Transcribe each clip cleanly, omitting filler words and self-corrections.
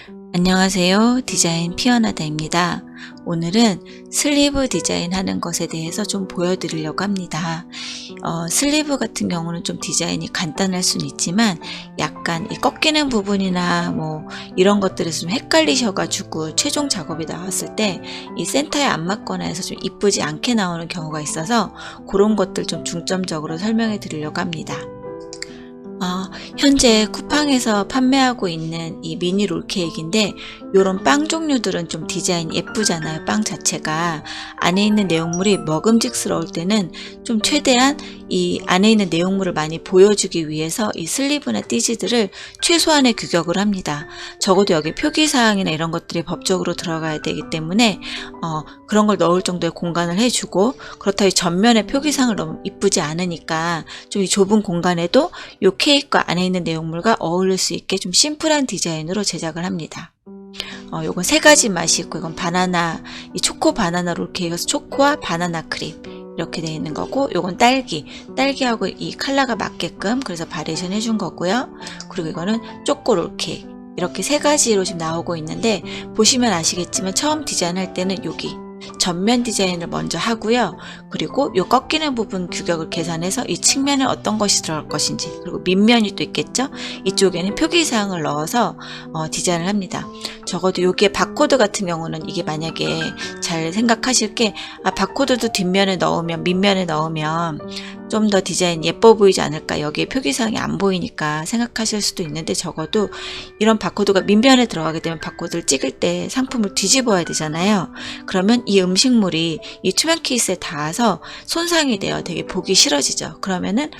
안녕하세요. 디자인 피어나다입니다. 오늘은 슬리브 디자인 하는 것에 대해서 좀 보여드리려고 합니다. 슬리브 같은 경우는 좀 디자인이 간단할 수는 있지만 약간 이 꺾이는 부분이나 뭐 이런 것들에서 좀 헷갈리셔가지고 최종 작업이 나왔을 때 이 센터에 안 맞거나 해서 좀 이쁘지 않게 나오는 경우가 있어서 그런 것들 좀 중점적으로 설명해 드리려고 합니다. 현재 쿠팡에서 판매하고 있는 이 미니 롤케이크인데 이런 빵 종류들은 좀 디자인 예쁘잖아요. 빵 자체가 안에 있는 내용물이 먹음직스러울 때는 좀 최대한 이 안에 있는 내용물을 많이 보여주기 위해서 이 슬리브나 띠지들을 최소한의 규격을 합니다. 적어도 여기 표기사항이나 이런 것들이 법적으로 들어가야 되기 때문에 그런 걸 넣을 정도의 공간을 해주고, 그렇다고 전면에 표기사항을 너무 이쁘지 않으니까 좀 이 좁은 공간에도 이 케이크와 안에 있는 내용물과 어울릴 수 있게 좀 심플한 디자인으로 제작을 합니다. 요건 세 가지 맛이 있고, 이건 바나나, 이 초코 바나나 롤케이크여서 초코와 바나나 크림 이렇게 되어 있는 거고, 요건 딸기하고 이 컬러가 맞게끔 그래서 바리에이션 해준 거고요. 그리고 이거는 초코 롤케이크, 이렇게 세 가지로 지금 나오고 있는데, 보시면 아시겠지만 처음 디자인할 때는 여기 전면 디자인을 먼저 하고요. 그리고 이 꺾이는 부분 규격을 계산해서 이 측면에 어떤 것이 들어갈 것인지, 그리고 밑면이 또 있겠죠. 이쪽에는 표기사항을 넣어서 디자인을 합니다. 적어도 여기에 바코드 같은 경우는 이게 만약에 잘 생각하실 게, 바코드도 뒷면에 넣으면 밑면에 넣으면 좀 더 디자인 예뻐 보이지 않을까, 여기에 표기사항이 안 보이니까 생각하실 수도 있는데, 적어도 이런 바코드가 밑면에 들어가게 되면 바코드를 찍을 때 상품을 뒤집어야 되잖아요. 그러면 이 음식물이 이 투명 케이스에 닿아서 손상이 돼요. 되게 보기 싫어지죠. 그러면은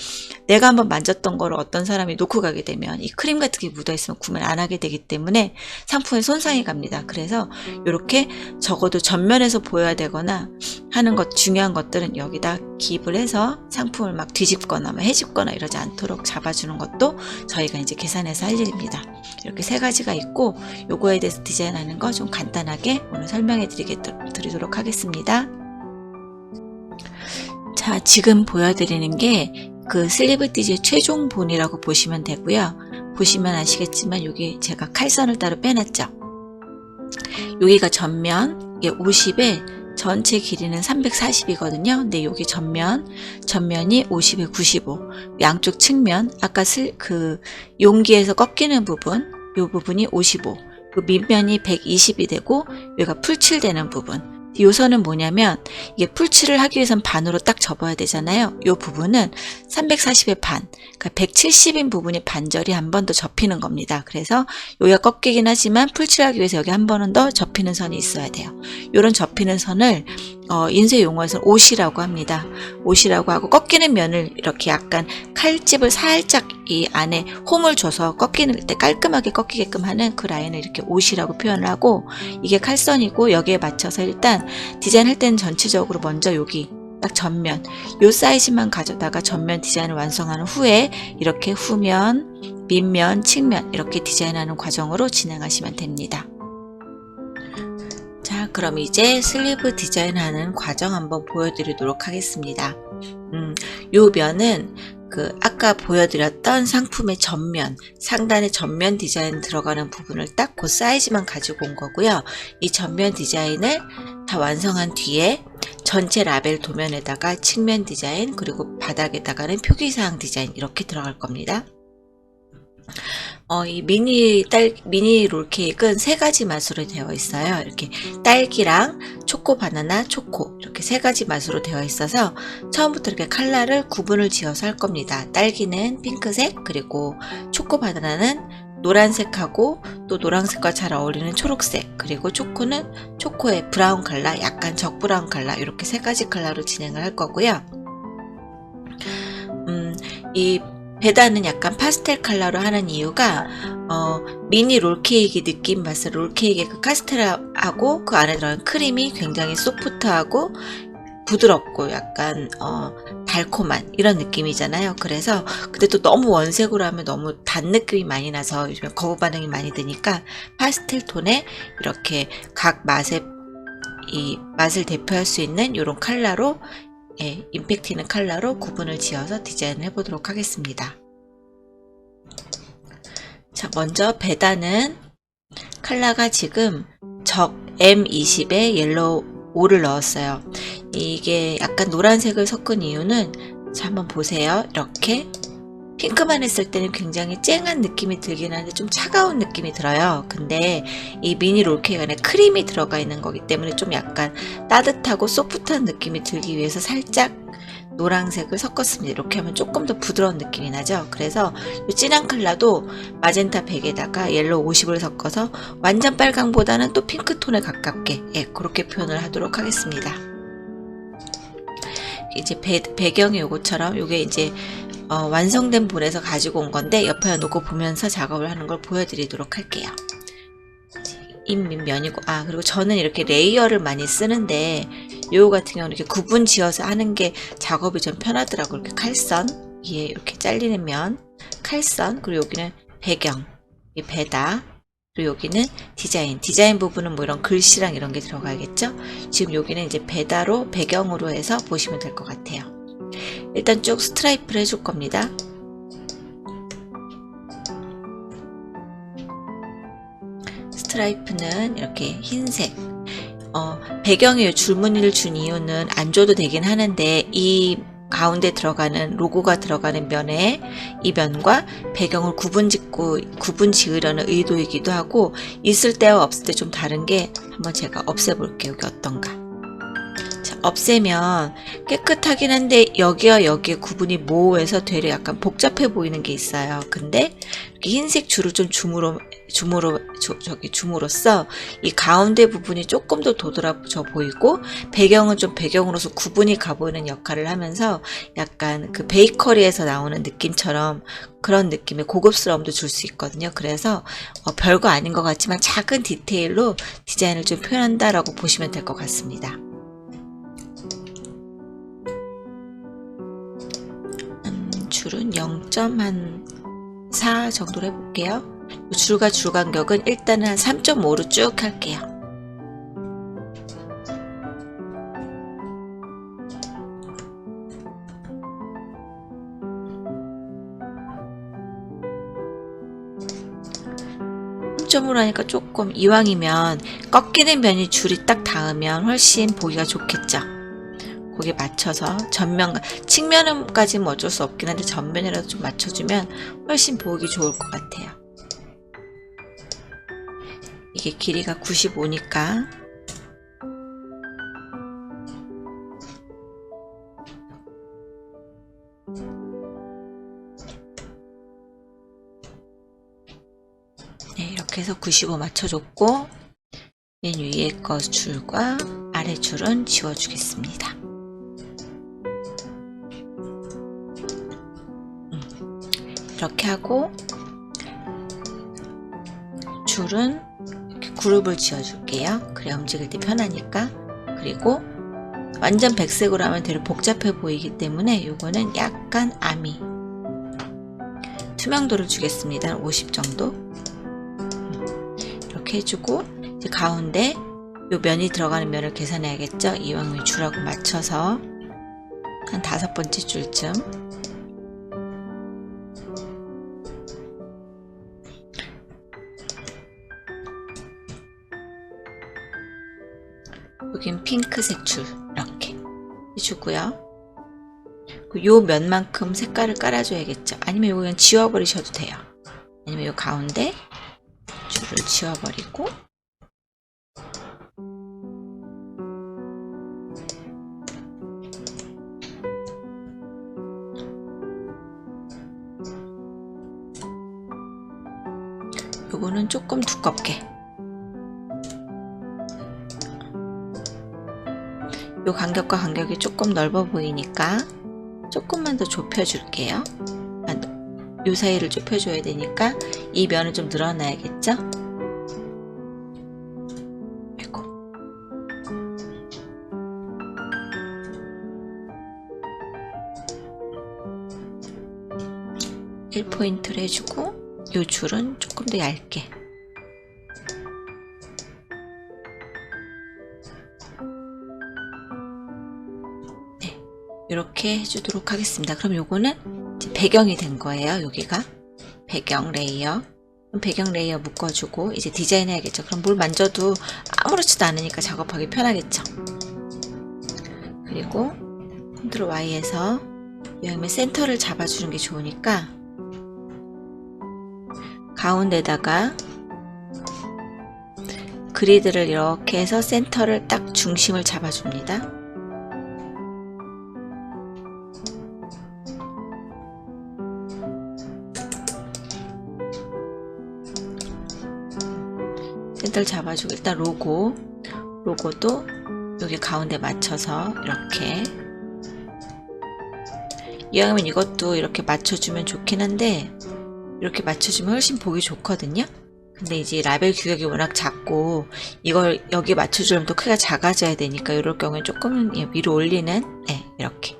내가 한번 만졌던 거를 어떤 사람이 놓고 가게 되면 이 크림 같은 게 묻어 있으면 구매를 안 하게 되기 때문에 상품에 손상이 갑니다. 그래서 이렇게 적어도 전면에서 보여야 되거나 하는 것, 중요한 것들은 여기다 기입을 해서 상품을 막 뒤집거나 해집거나 이러지 않도록 잡아주는 것도 저희가 이제 계산해서 할 일입니다. 이렇게 세 가지가 있고, 요거에 대해서 디자인하는 거 좀 간단하게 오늘 설명해 드리도록 하겠습니다. 자, 지금 보여드리는 게 그 슬리브 띠지의 최종 본이라고 보시면 되고요. 보시면 아시겠지만 여기 제가 칼선을 따로 빼놨죠. 여기가 전면, 이게 50에 전체 길이는 340이거든요. 근데 여기 전면이 50에 95. 양쪽 측면, 아까 그 용기에서 꺾이는 부분, 이 부분이 55. 그 밑면이 120이 되고, 여기가 풀칠되는 부분. 이 선은 뭐냐면, 이게 풀칠을 하기 위해선 반으로 딱 접어야 되잖아요. 이 부분은 340의 반, 그러니까 170인 부분이 반절이 한 번 더 접히는 겁니다. 그래서 여기가 꺾이긴 하지만 풀칠하기 위해서 여기 한 번은 더 접히는 선이 있어야 돼요. 이런 접히는 선을 인쇄 용어에서는 옷이라고 합니다. 옷이라고 하고, 꺾이는 면을 이렇게 약간 칼집을 살짝 이 안에 홈을 줘서 꺾이는 때 깔끔하게 꺾이게끔 하는 그 라인을 이렇게 옷이라고 표현을 하고, 이게 칼선이고, 여기에 맞춰서 일단 디자인할 때는 전체적으로 먼저 여기 딱 전면 요 사이즈만 가져다가 전면 디자인을 완성한 후에 이렇게 후면, 밑면, 측면 이렇게 디자인하는 과정으로 진행하시면 됩니다. 자, 그럼 이제 슬리브 디자인하는 과정 한번 보여드리도록 하겠습니다. 요 면은 아까 보여드렸던 상품의 전면, 상단에 전면 디자인 들어가는 부분을 딱 그 사이즈만 가지고 온 거고요. 이 전면 디자인을 다 완성한 뒤에 전체 라벨 도면에다가 측면 디자인, 그리고 바닥에다가는 표기사항 디자인 이렇게 들어갈 겁니다. 이 미니 롤케이크는 세 가지 맛으로 되어 있어요. 이렇게 딸기랑 초코 바나나, 초코 이렇게 세 가지 맛으로 되어 있어서 처음부터 이렇게 컬러를 구분을 지어서 할 겁니다. 딸기는 핑크색, 그리고 초코 바나나는 노란색하고 또 노란색과 잘 어울리는 초록색, 그리고 초코는 초코의 브라운 컬러, 약간 적브라운 컬러, 이렇게 세 가지 컬러로 진행을 할 거고요. 이 베다는 약간 파스텔 컬러로 하는 이유가 미니 롤케이크 느낌 맛을, 롤케이크의 그 카스텔하고 그 안에 들어간 크림이 굉장히 소프트하고 부드럽고 약간 달콤한 이런 느낌이잖아요. 그래서 근데 또 너무 원색으로 하면 너무 단 느낌이 많이 나서 요즘에 거부 반응이 많이 드니까 파스텔 톤에 이렇게 각 이 맛을 대표할 수 있는 이런 컬러로, 임팩트 있는 컬러로 구분을 지어서 디자인을 해보도록 하겠습니다. 자, 먼저 베다는 컬러가 지금 적 M20에 옐로우 5를 넣었어요. 이게 약간 노란색을 섞은 이유는, 자, 한번 보세요. 이렇게 핑크만 했을 때는 굉장히 쨍한 느낌이 들긴 하는데 좀 차가운 느낌이 들어요. 근데 이 미니 롤케이크 안에 크림이 들어가 있는 거기 때문에 좀 약간 따뜻하고 소프트한 느낌이 들기 위해서 살짝 노란색을 섞었습니다. 이렇게 하면 조금 더 부드러운 느낌이 나죠. 그래서 이 진한 컬러도 마젠타 100에다가 옐로우 50을 섞어서 완전 빨강보다는 또 핑크톤에 가깝게, 예, 그렇게 표현을 하도록 하겠습니다. 이제 배경이 요거처럼, 요게 이제 완성된 본에서 가지고 온 건데 옆에 놓고 보면서 작업을 하는 걸 보여드리도록 할게요. 인면이고, 그리고 저는 이렇게 레이어를 많이 쓰는데 요 같은 경우는 이렇게 구분 지어서 하는 게 작업이 좀 편하더라고요. 이렇게 칼선, 위에 이렇게 잘리는 면, 칼선, 그리고 여기는 배경, 이 배다, 그리고 여기는 디자인 부분은 뭐 이런 글씨랑 이런 게 들어가야겠죠? 지금 여기는 이제 배다로 배경으로 해서 보시면 될 것 같아요. 일단 쭉 스트라이프를 해줄 겁니다. 스트라이프는 이렇게 흰색, 배경에 줄무늬를 준 이유는 안 줘도 되긴 하는데 이 가운데 들어가는 로고가 들어가는 면에 이 면과 배경을 구분 지으려는 의도이기도 하고, 있을 때와 없을 때 좀 다른 게, 한번 제가 없애볼게요. 여기 어떤가. 자, 없애면 깨끗하긴 한데 여기와 여기에 구분이 모호해서 되려 약간 복잡해 보이는 게 있어요. 근데 이렇게 흰색 줄을 좀 줌으로써 이 가운데 부분이 조금 더 도드라져 보이고, 배경은 좀 배경으로서 구분이 가 보이는 역할을 하면서 약간 그 베이커리에서 나오는 느낌처럼 그런 느낌의 고급스러움도 줄 수 있거든요. 그래서 별거 아닌 것 같지만 작은 디테일로 디자인을 좀 표현한다라고 보시면 될 것 같습니다. 줄은 0.4 정도로 해볼게요. 줄과 줄 간격은 일단은 한 3.5로 쭉 할게요. 점으로 하니까 조금, 이왕이면 꺾이는 면이 줄이 딱 닿으면 훨씬 보기가 좋겠죠. 거기에 맞춰서 측면까지는 어쩔 수 없긴 한데 전면이라도 좀 맞춰주면 훨씬 보기 좋을 것 같아요. 이게 길이가 95니까 네, 이렇게 해서 95 맞춰줬고, 맨 위에 거 줄과 아래 줄은 지워주겠습니다. 이렇게 하고 줄은 이렇게 그룹을 지어줄게요. 그래 움직일 때 편하니까. 그리고 완전 백색으로 하면 되려 복잡해 보이기 때문에 요거는 약간 아미 투명도를 주겠습니다. 50 정도. 이렇게 해주고, 이제 가운데 요 면이 들어가는 면을 계산해야겠죠. 이왕 줄하고 맞춰서 한 5번째 줄쯤. 여긴 핑크색 줄 이렇게 해주고요. 요 면만큼 색깔을 깔아줘야겠죠. 아니면 요거 그냥 지워버리셔도 돼요. 아니면 요 가운데 줄을 지워버리고, 요거는 조금 두껍게, 요 간격과 간격이 조금 넓어 보이니까 조금만 더 좁혀줄게요. 요 사이를 좁혀줘야 되니까 이 면은 좀 늘어나야겠죠? 아이고. 1포인트를 해주고, 요 줄은 조금 더 얇게. 네, 이렇게 해주도록 하겠습니다. 그럼 요거는 이제 배경이 된 거예요. 여기가 배경 레이어. 배경 레이어 묶어주고 이제 디자인 해야겠죠. 그럼 뭘 만져도 아무렇지도 않으니까 작업하기 편하겠죠. 그리고 컨트롤 Y에서 이왕이면 센터를 잡아주는 게 좋으니까 가운데다가 그리드를 이렇게 해서 센터를 딱 중심을 잡아줍니다. 센터를 잡아주고 일단 로고도 여기 가운데 맞춰서 이렇게 이왕이면 이것도 이렇게 맞춰주면 좋긴 한데 이렇게 맞춰주면 훨씬 보기 좋거든요. 근데 이제 라벨 규격이 워낙 작고 이걸 여기 맞춰주려면 또 크기가 작아져야 되니까 이럴 경우에 조금 위로 올리는 이렇게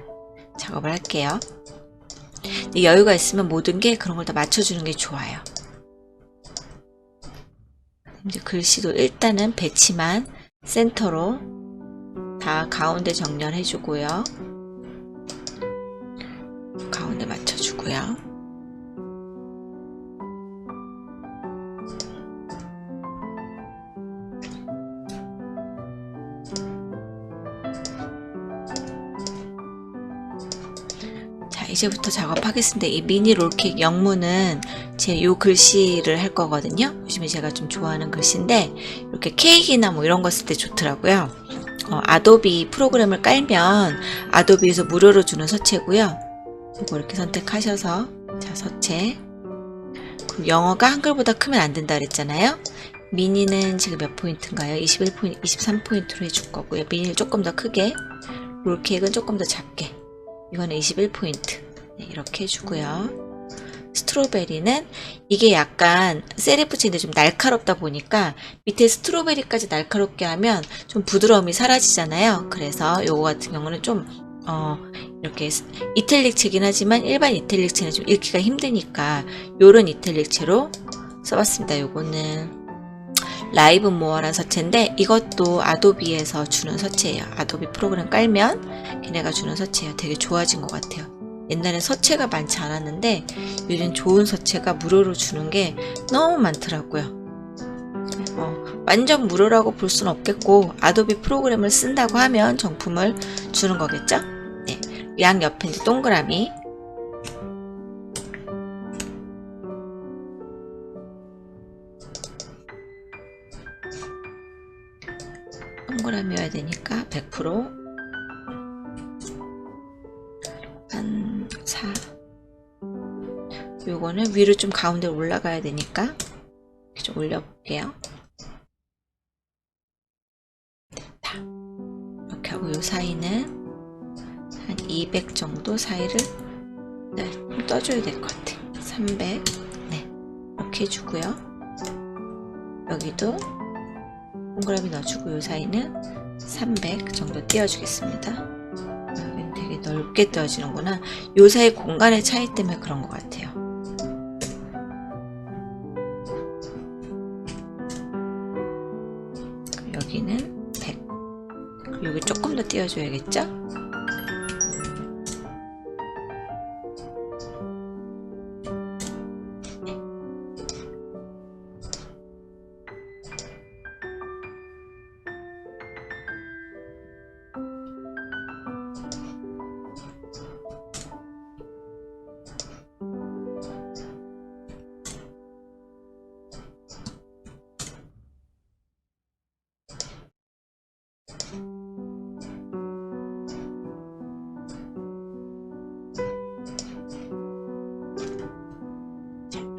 작업을 할게요. 근데 여유가 있으면 모든 게 그런 걸 다 맞춰주는 게 좋아요. 이제 글씨도 일단은 배치만 센터로 다 가운데 정렬해주고요. 가운데 맞춰주고요. 자, 이제부터 작업하겠습니다. 이 미니 롤케이크 영문은 제 요 글씨를 할 거거든요. 요즘에 제가 좀 좋아하는 글씨인데 이렇게 케이크나 뭐 이런 거 쓸 때 좋더라고요. 아도비 프로그램을 깔면 아도비에서 무료로 주는 서체고요. 이거 이렇게 선택하셔서 자, 서체. 그리고 영어가 한글보다 크면 안 된다 그랬잖아요. 미니는 지금 몇 포인트인가요? 21포인트, 23포인트로 해줄 거고요. 미니를 조금 더 크게, 롤케이크는 조금 더 작게. 이거는 21포인트. 네, 이렇게 해주고요. 스트로베리는 이게 약간 세리프치인데 좀 날카롭다 보니까 밑에 스트로베리까지 날카롭게 하면 좀 부드러움이 사라지잖아요. 그래서 요거 같은 경우는 좀 이렇게 이탈릭 체긴 하지만 일반 이탈릭 체는 좀 읽기가 힘드니까 요런 이탈릭 체로 써봤습니다. 요거는 라이브 모어라는 서체인데 이것도 아도비에서 주는 서체예요. 아도비 프로그램 깔면 걔네가 주는 서체예요. 되게 좋아진 것 같아요. 옛날엔 서체가 많지 않았는데 요즘 좋은 서체가 무료로 주는 게 너무 많더라고요. 완전 무료라고 볼 수는 없겠고 아도비 프로그램을 쓴다고 하면 정품을 주는 거겠죠? 네, 양 옆에 이제 동그라미 동그라미여야 되니까 100% 한 4. 요거는 위로 좀 가운데 올라가야 되니까 이렇게 좀 올려볼게요. 됐다. 이렇게 하고 요 사이는 한 200 정도 사이를 좀 떠줘야 될 것 같아. 300. 네, 이렇게 해주고요. 여기도 동그라미 넣어주고 요 사이는 300 정도 띄워주겠습니다. 여기는 되게 넓게 띄워지는구나. 요 사이 공간의 차이 때문에 그런 것 같아요. 여기는 100. 여기 조금 더 띄워줘야겠죠?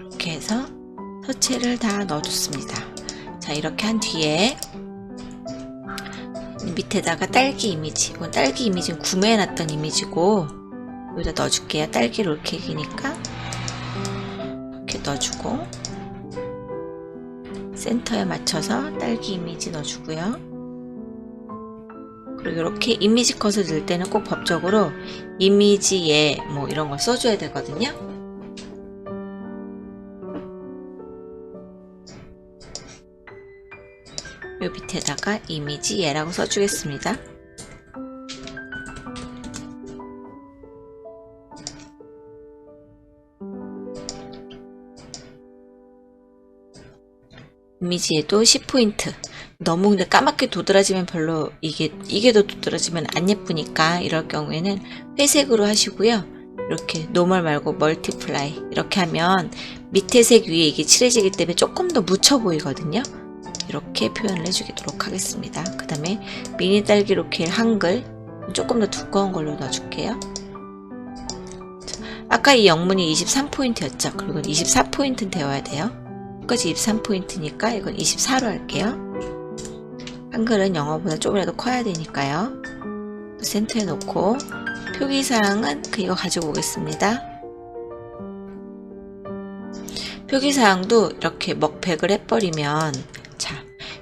이렇게 해서 서체를 다 넣어줬습니다. 자, 이렇게 한 뒤에 밑에다가 딸기 이미지, 이건 딸기 이미지는 구매해놨던 이미지고 여기다 넣어줄게요. 딸기 롤케이크니까 이렇게 넣어주고 센터에 맞춰서 딸기 이미지 넣어주고요. 그리고 이렇게 이미지 컷을 넣을 때는 꼭 법적으로 이미지에 뭐 이런 걸 써줘야 되거든요. 요 밑에다가 이미지 예라고 써주겠습니다. 이미지에도 10포인트. 너무 근데 까맣게 도드라지면 별로 이게 더 도드라지면 안 예쁘니까 이럴 경우에는 회색으로 하시고요. 이렇게 노멀 말고 멀티플라이 이렇게 하면 밑에 색 위에 이게 칠해지기 때문에 조금 더 묻혀 보이거든요. 이렇게 표현을 해주도록 하겠습니다. 그 다음에 미니 딸기 로켓 한글 조금 더 두꺼운 걸로 넣어줄게요. 아까 이 영문이 23포인트였죠. 그리고 24포인트는 되어야 돼요. 여기까지 23포인트니까 이건 24로 할게요. 한글은 영어보다 조금이라도 커야 되니까요. 센터에 놓고 표기사항은 이거 가지고 오겠습니다. 표기사항도 이렇게 먹백을 해버리면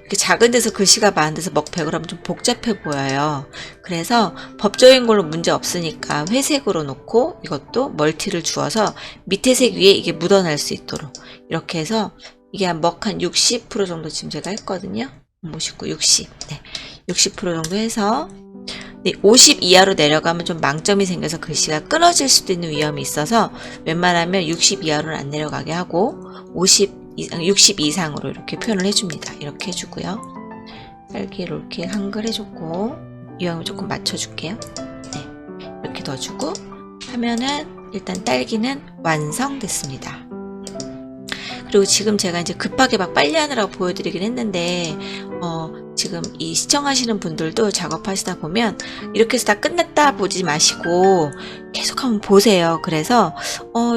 이렇게 작은 데서 글씨가 많은 데서 먹백을 하면 좀 복잡해 보여요. 그래서 법적인 걸로 문제 없으니까 회색으로 놓고 이것도 멀티를 주어서 밑에 색 위에 이게 묻어날 수 있도록 이렇게 해서 이게 한 60% 정도 지금 제가 했거든요. 59, 60. 네. 60% 정도 해서 50 이하로 내려가면 좀 망점이 생겨서 글씨가 끊어질 수도 있는 위험이 있어서 웬만하면 60 이하로는 안 내려가게 하고 60 이상으로 이렇게 표현을 해줍니다. 이렇게 해주고요. 딸기 롤케이크 한글 해줬고 유형을 조금 맞춰줄게요. 네. 이렇게 넣어주고 하면은 일단 딸기는 완성됐습니다. 그리고 지금 제가 이제 급하게 막 빨리 하느라고 보여드리긴 했는데 지금 이 시청하시는 분들도 작업하시다 보면 이렇게 해서 다 끝났다 보지 마시고 계속 한번 보세요. 그래서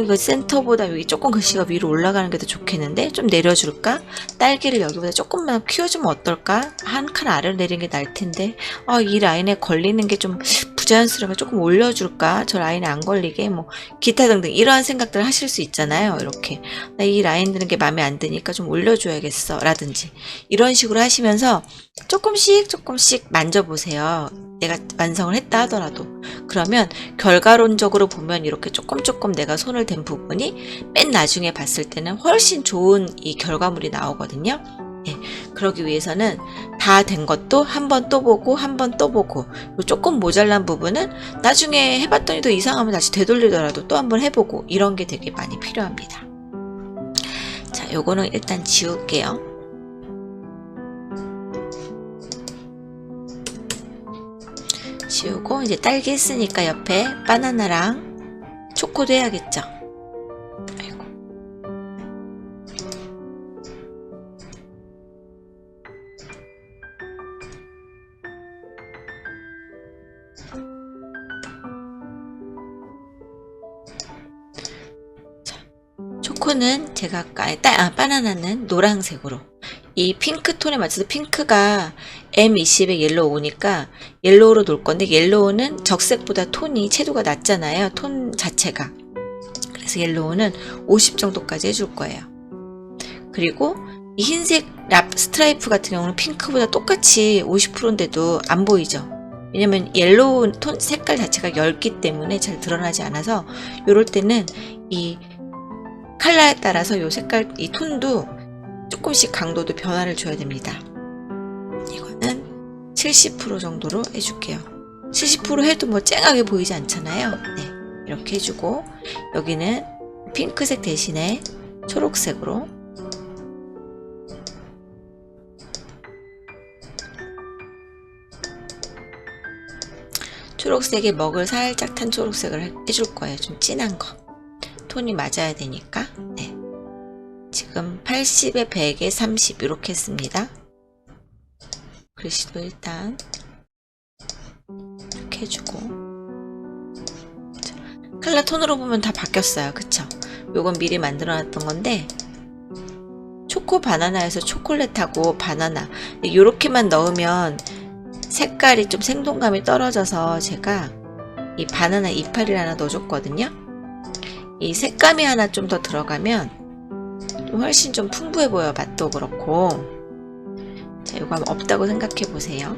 이거 센터보다 여기 조금 글씨가 위로 올라가는 게 더 좋겠는데 좀 내려줄까? 딸기를 여기보다 조금만 키워주면 어떨까? 한 칸 아래로 내리는 게 나을 텐데 이 라인에 걸리는 게 좀 부자연스러우면 조금 올려줄까? 저 라인에 안 걸리게 뭐 기타 등등 이러한 생각들을 하실 수 있잖아요. 이렇게 나 이 라인 드는 게 마음에 안 드니까 좀 올려줘야겠어 라든지 이런 식으로 하시면서 조금씩 만져보세요. 내가 완성을 했다 하더라도 그러면 결과론적으로 보면 이렇게 조금 내가 손을 댄 부분이 맨 나중에 봤을 때는 훨씬 좋은 이 결과물이 나오거든요. 예, 그러기 위해서는 다 된 것도 한 번 또 보고 한 번 또 보고 조금 모자란 부분은 나중에 해봤더니 더 이상하면 다시 되돌리더라도 또 한 번 해보고 이런 게 되게 많이 필요합니다. 자, 요거는 일단 지울게요. 지우고 이제 딸기 했으니까 옆에 바나나랑 초코도 해야겠죠. 아이고. 자, 초코는 제가 아까 바나나는 노란색으로 이 핑크 톤에 맞춰서 핑크가 M20에 옐로우 오니까 옐로우로 놓을 건데 옐로우는 적색보다 톤이 채도가 낮잖아요. 톤 자체가. 그래서 옐로우는 50 정도까지 해줄 거예요. 그리고 이 흰색 스트라이프 같은 경우는 핑크보다 똑같이 50%인데도 안 보이죠. 왜냐면 옐로우 톤 색깔 자체가 엷기 때문에 잘 드러나지 않아서 이럴 때는 이 컬러에 따라서 이 색깔 이 톤도 조금씩 강도도 변화를 줘야 됩니다. 이거는 70% 정도로 해줄게요. 70% 해도 뭐 쨍하게 보이지 않잖아요. 네, 이렇게 해주고 여기는 핑크색 대신에 초록색으로 초록색에 먹을 살짝 탄 초록색을 해줄 거예요. 좀 진한 거. 톤이 맞아야 되니까. 네. 지금 80에 100에 30 이렇게 했습니다. 글씨도 일단 이렇게 해주고 자, 컬러 톤으로 보면 다 바뀌었어요. 그쵸? 요건 미리 만들어 놨던 건데 초코 바나나에서 초콜릿하고 바나나 이렇게만 넣으면 색깔이 좀 생동감이 떨어져서 제가 이 바나나 이파리를 하나 넣어줬거든요. 이 색감이 하나 좀 더 들어가면 훨씬 좀 풍부해 보여. 맛도 그렇고. 자, 이거 없다고 생각해 보세요.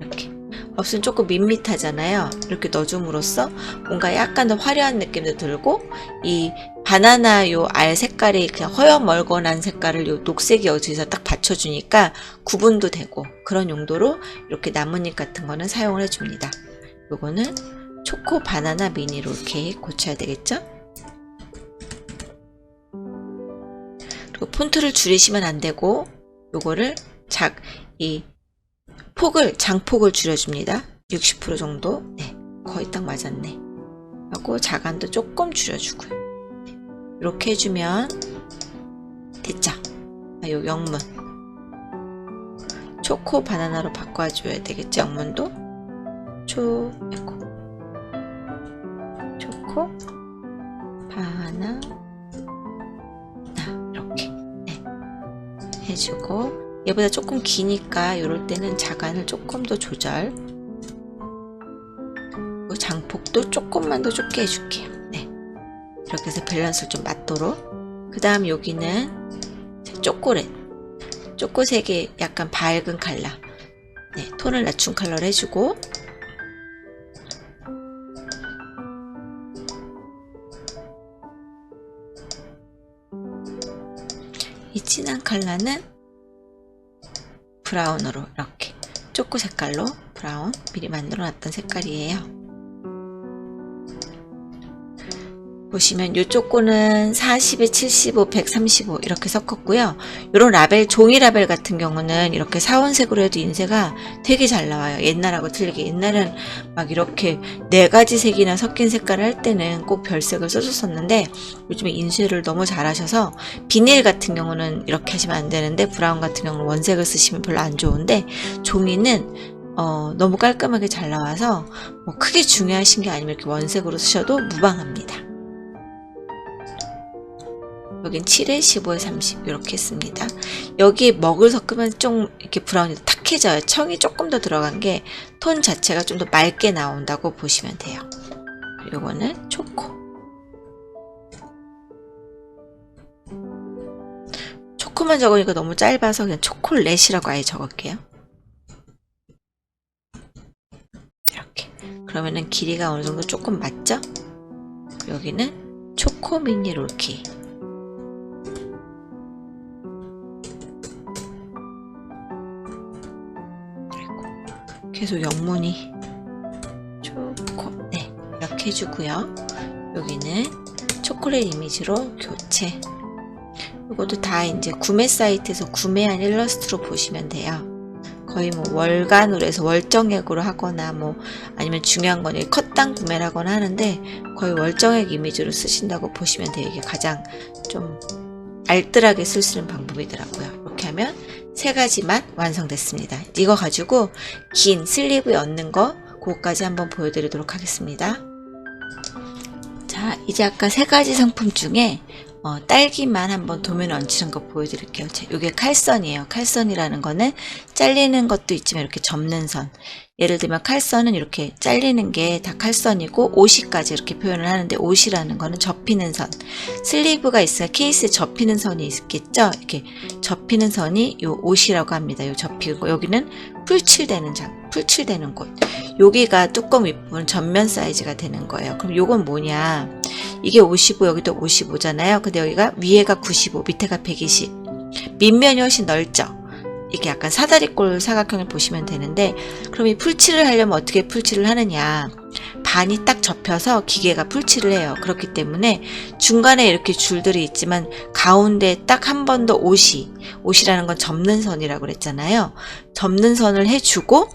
이렇게 없으면 조금 밋밋하잖아요. 이렇게 넣어줌으로써 뭔가 약간 더 화려한 느낌도 들고 이 바나나 요 알 색깔이 그냥 허여멀건한 색깔을 요 녹색이 어디서 딱 받쳐주니까 구분도 되고 그런 용도로 이렇게 나뭇잎 같은 거는 사용을 해줍니다. 요거는 초코 바나나 미니 롤케이크 고쳐야 되겠죠? 그리고 폰트를 줄이시면 안 되고 요거를 이 폭을 장폭을 줄여줍니다. 60% 정도. 네, 거의 딱 맞았네. 하고 자간도 조금 줄여주고요. 네, 이렇게 해주면 됐죠. 요 영문 초코 바나나로 바꿔줘야 되겠죠. 영문도 초코 바나나 이렇게 네, 해주고, 얘보다 조금 기니까 이럴 때는 자간을 조금 더 조절, 장폭도 조금만 더 좁게 해줄게요. 네, 이렇게 해서 밸런스를 좀 맞도록. 그 다음 여기는 초코색의 약간 밝은 컬러, 네, 톤을 낮춘 컬러를 해주고, 이 진한 컬러는 브라운으로 이렇게 초코 색깔로 브라운 미리 만들어 놨던 색깔이에요. 보시면 이 초코는 40에 75, 135 이렇게 섞었고요. 이런 라벨, 종이 라벨 같은 경우는 이렇게 사원색으로 해도 인쇄가 되게 잘 나와요. 옛날하고 틀리게. 옛날은 막 이렇게 4가지 색이나 섞인 색깔을 할 때는 꼭 별색을 써줬었는데, 요즘에 인쇄를 너무 잘하셔서 비닐 같은 경우는 이렇게 하시면 안 되는데, 브라운 같은 경우는 원색을 쓰시면 별로 안 좋은데, 종이는 너무 깔끔하게 잘 나와서 뭐 크게 중요하신 게 아니면 이렇게 원색으로 쓰셔도 무방합니다. 여긴 7에 15에 30 이렇게 했습니다. 여기에 먹을 섞으면 좀 이렇게 브라운이 탁해져요. 청이 조금 더 들어간 게 톤 자체가 좀 더 맑게 나온다고 보시면 돼요. 요거는 초코만 적으니까 너무 짧아서 그냥 초콜릿이라고 아예 적을게요. 이렇게. 그러면은 길이가 어느 정도 조금 맞죠? 여기는 초코 미니 롤케이크. 계속 영문이 초코, 네, 이렇게 해주고요. 여기는 초콜릿 이미지로 교체. 이것도 다 이제 구매 사이트에서 구매한 일러스트로 보시면 돼요. 거의 뭐 월간으로 해서 월정액으로 하거나 뭐 아니면 중요한 건 컷당 구매를 하거나 하는데, 거의 월정액 이미지로 쓰신다고 보시면 돼요. 이게 가장 좀 알뜰하게 쓸 수 있는 방법이더라고요. 이렇게 하면 3가지만 완성됐습니다. 이거 가지고 긴 슬리브에 얹는 거, 그거까지 한번 보여드리도록 하겠습니다. 자, 이제 아까 3가지 상품 중에 딸기만 한번 도면에 얹히는 거 보여드릴게요. 자, 이게 칼선이에요. 칼선이라는 거는 잘리는 것도 있지만 이렇게 접는 선. 예를 들면 칼선은 이렇게 잘리는 게 다 칼선이고, 옷이까지 이렇게 표현을 하는데, 옷이라는 거는 접히는 선. 슬리브가 있어야 케이스에 접히는 선이 있겠죠? 이렇게 접히는 선이 요 옷이라고 합니다. 요 접히고, 여기는 풀칠되는 곳. 여기가 뚜껑 윗부분 전면 사이즈가 되는 거예요. 그럼 요건 뭐냐? 이게 55, 여기도 55잖아요. 근데 여기가 위에가 95, 밑에가 120. 밑면이 훨씬 넓죠? 이게 약간 사다리꼴 사각형을 보시면 되는데, 그럼 이 풀칠을 하려면 어떻게 풀칠을 하느냐? 반이 딱 접혀서 기계가 풀칠을 해요. 그렇기 때문에 중간에 이렇게 줄들이 있지만 가운데 딱 한 번 더 옷이라는 건 접는 선이라고 그랬잖아요. 접는 선을 해주고,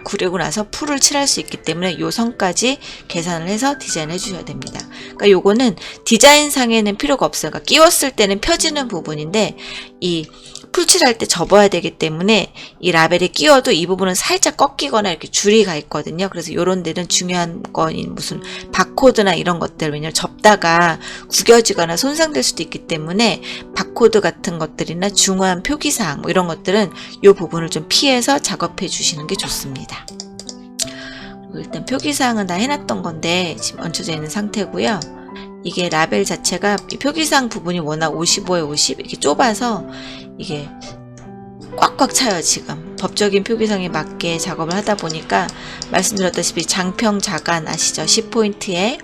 그리고 나서 풀을 칠할 수 있기 때문에 요 선까지 계산을 해서 디자인을 해주셔야 됩니다. 그러니까 요거는 디자인상에는 필요가 없어요. 그러니까 끼웠을 때는 펴지는 부분인데, 이 풀칠할 때 접어야 되기 때문에 이 라벨에 끼워도 이 부분은 살짝 꺾이거나 이렇게 줄이 가 있거든요. 그래서 이런 데는 중요한 건 무슨 바코드나 이런 것들, 왜냐면 접다가 구겨지거나 손상될 수도 있기 때문에 바코드 같은 것들이나 중요한 표기사항 뭐 이런 것들은 이 부분을 좀 피해서 작업해 주시는 게 좋습니다. 일단 표기사항은 다 해놨던 건데 지금 얹혀져 있는 상태고요. 이게 라벨 자체가 이 표기사항 부분이 워낙 55에 50 이렇게 좁아서 이게 꽉꽉 차요. 지금 법적인 표기사항에 맞게 작업을 하다 보니까 말씀드렸다시피 장평 자간 아시죠? 10포인트에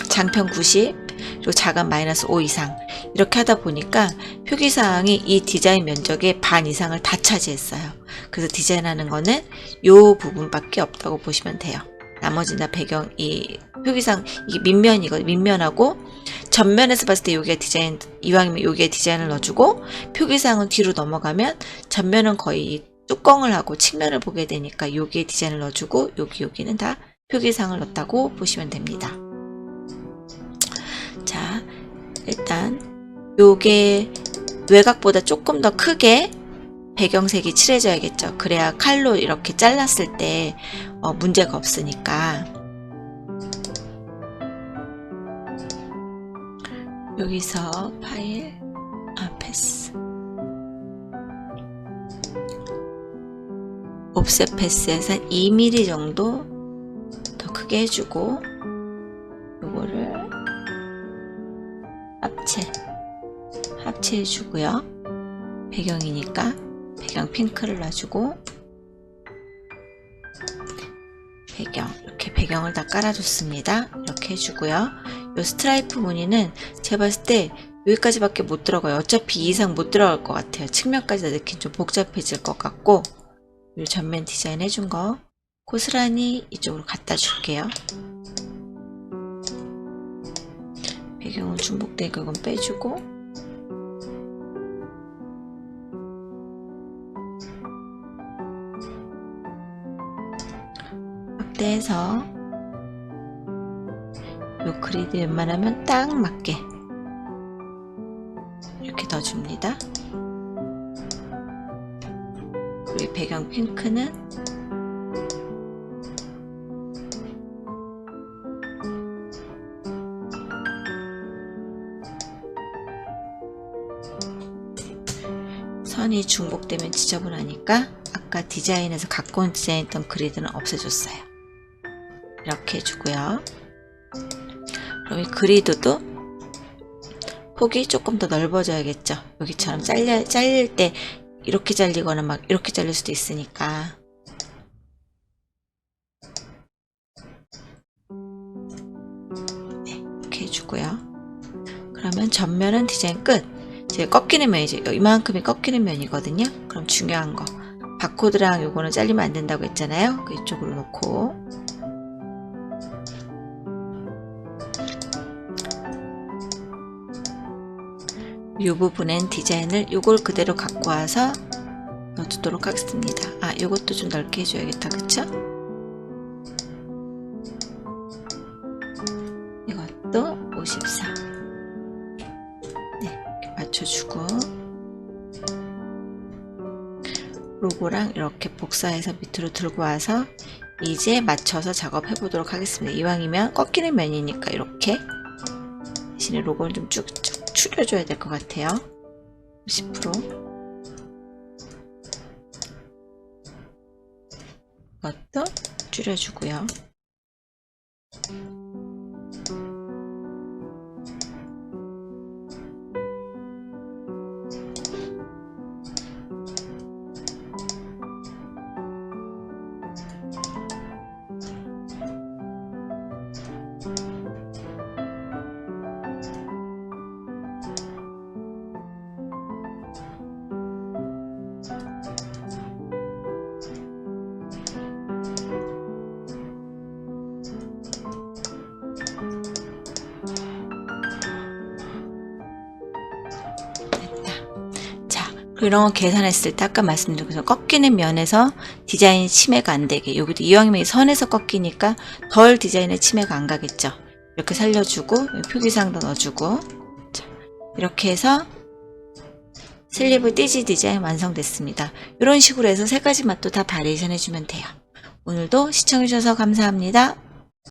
장평 90 그리고 자간 -5 이상 이렇게 하다 보니까 표기사항이 이 디자인 면적의 반 이상을 다 차지했어요. 그래서 디자인하는 거는 이 부분밖에 없다고 보시면 돼요. 나머지는 다 배경, 이 표기사항, 이게 밑면이거든요. 밑면하고 전면에서 봤을 때 여기에 디자인, 이왕이면 여기에 디자인을 넣어주고, 표기사항은 뒤로 넘어가면 전면은 거의 뚜껑을 하고 측면을 보게 되니까 여기에 디자인을 넣어주고, 여기는 다 표기사항을 넣었다고 보시면 됩니다. 자, 일단 요게 외곽보다 조금 더 크게 배경색이 칠해져야겠죠. 그래야 칼로 이렇게 잘랐을 때 문제가 없으니까. 여기서 파일, 패스. 옵셋 패스에서 2mm 정도 더 크게 해주고, 요거를 합체해주고요. 배경이니까 배경 핑크를 놔주고, 이렇게 배경을 다 깔아줬습니다. 이렇게 해주고요. 이 스트라이프 무늬는 제가 봤을 때 여기까지밖에 못 들어가요. 어차피 이 이상 못 들어갈 것 같아요. 측면까지 다 넣긴 좀 복잡해질 것 같고, 이 전면 디자인 해준 거 고스란히 이쪽으로 갖다 줄게요. 배경은 중복되니까 이건 빼주고, 확대해서 요 그리드 웬만하면 딱 맞게 이렇게 넣어줍니다. 그리고 배경 핑크는 선이 중복되면 지저분하니까 아까 디자인에서 갖고 온 디자인했던 그리드는 없애줬어요. 이렇게 해주고요. 그럼 이 그리드도 폭이 조금 더 넓어져야겠죠. 여기처럼 잘릴 때 이렇게 잘리거나 막 이렇게 잘릴 수도 있으니까. 네, 이렇게 해주고요. 그러면 전면은 디자인 끝. 제가 꺾이는 면이죠. 이만큼이 꺾이는 면이거든요. 그럼 중요한 거, 바코드랑 요거는 잘리면 안 된다고 했잖아요. 이쪽으로 놓고, 이 부분엔 디자인을 요걸 그대로 갖고 와서 넣어두도록 하겠습니다. 요것도 좀 넓게 해줘야겠다. 그쵸? 이것도 54. 네, 이렇게 맞춰주고, 로고랑 이렇게 복사해서 밑으로 들고 와서 이제 맞춰서 작업해 보도록 하겠습니다. 이왕이면 꺾이는 면이니까 이렇게 대신에 로고는 좀 쭉쭉 줄여줘야 될 것 같아요. 50%. 이것도 줄여주고요. 이런 거 계산했을 때 아까 말씀드린 것처럼 꺾이는 면에서 디자인 침해가 안 되게, 여기도 이왕이면 선에서 꺾이니까 덜 디자인에 침해가 안 가겠죠. 이렇게 살려주고 표기사항도 넣어주고, 자, 이렇게 해서 슬리브 띠지 디자인 완성됐습니다. 이런 식으로 해서 세 가지 맛도 다 바리에이션 해주면 돼요. 오늘도 시청해주셔서 감사합니다.